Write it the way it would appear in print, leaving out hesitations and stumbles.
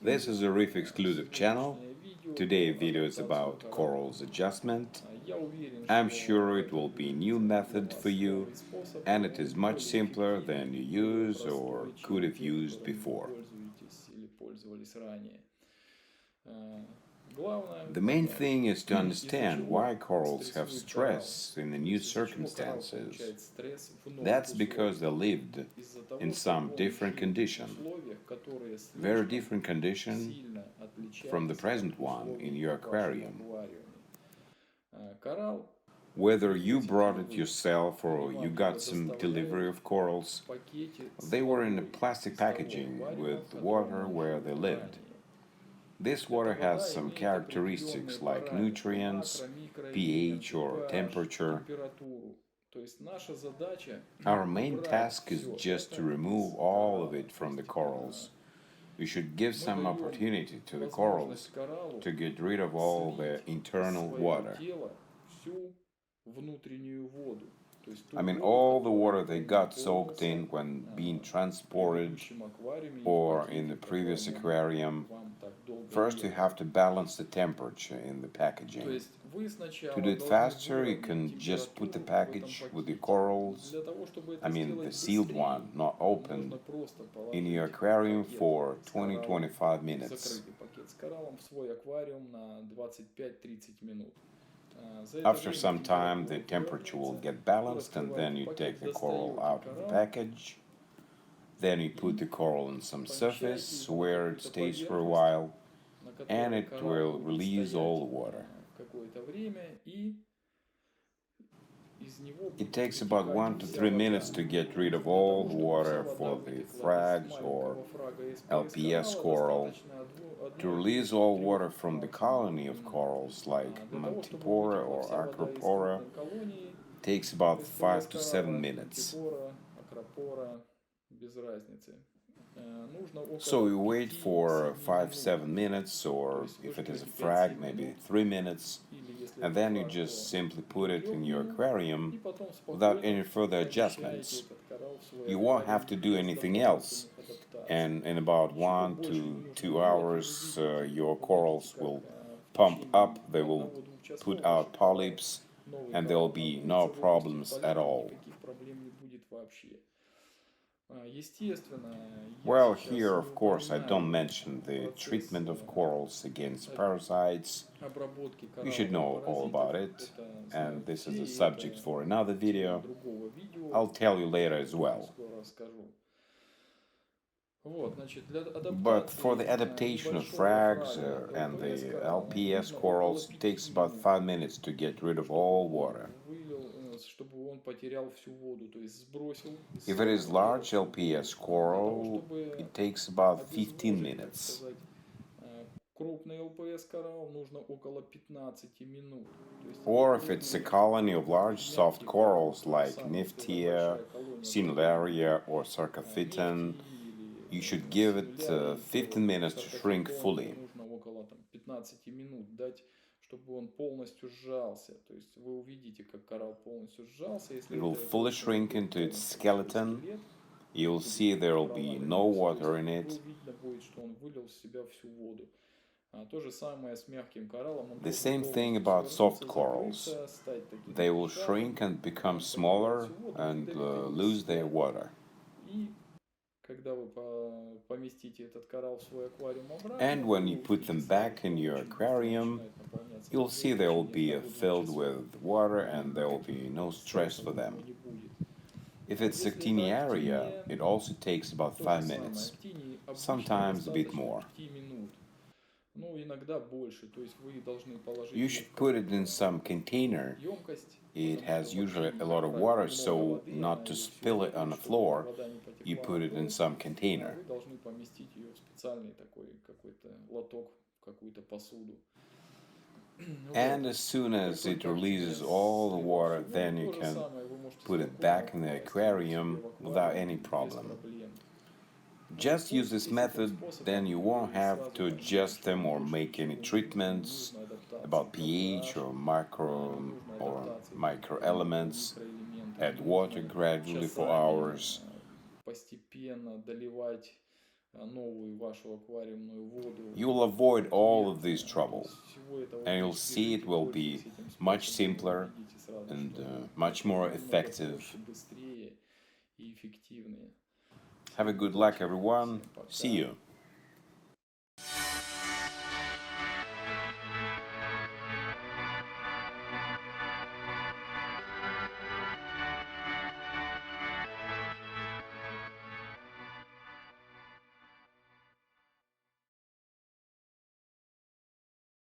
This is a Reef Exclusive channel. Today's video is about corals adjustment. I'm sure it will be a new method for you, and it is much simpler than you use or could have used before. The main thing is to understand why corals have stress in the new circumstances. That's because they lived in some different condition, very different condition from the present one in your aquarium. Whether you brought it yourself or you got some delivery of corals, they were in a plastic packaging with water where they lived. This water has some characteristics like nutrients, pH or temperature. Our main task is just to remove all of it from the corals. We should give some opportunity to the corals to get rid of all the internal water. I mean, all the water they got soaked in when being transported or in the previous aquarium. First, you have to balance the temperature in the packaging. To do it faster, you can just put the package with the corals, I mean the sealed one, not open, in your aquarium for 20-25 minutes. After some time, the temperature will get balanced, and then you take the coral out of the package. Then you put the coral on some surface where it stays for a while, and it will release all the water. It takes about 1 to 3 minutes to get rid of all the water for the frags or LPS coral. To release all water from the colony of corals like Mantipora or Acropora takes about 5 to 7 minutes. So you wait for 5-7 minutes, or if it is a frag, maybe 3 minutes, and then you just simply put it in your aquarium without any further adjustments. You won't have to do anything else, and in about 1 to 2 hours your corals will pump up, they will put out polyps, and there will be no problems at all. Well, here, of course, I don't mention the treatment of corals against parasites. You should know all about it, and this is a subject for another video. I'll tell you later as well. But for the adaptation of frags and the LPS corals, it takes about 5 minutes to get rid of all water. If it is large LPS coral, it takes about 15 minutes. Or if it's a colony of large soft corals like Niftia, Cineraria or Sarcophyton, you should give it 15 minutes to shrink fully. It will fully shrink into its skeleton. You'll see there will be no water in it. The same thing about soft corals. They will shrink and become smaller and lose their water. And when you put them back in your aquarium, you'll see they will be filled with water and there will be no stress for them. If it's Actiniaria, it also takes about 5 minutes, sometimes a bit more. You should put it in some container. It has usually a lot of water, so not to spill it on the floor, you put it in some container. And as soon as it releases all the water, then you can put it back in the aquarium without any problem. Just use this method, then you won't have to adjust them or make any treatments about pH or microelements. Add water gradually for hours. You will avoid all of this trouble, and you'll see it will be much simpler and much more effective. Have a good luck, everyone. See you.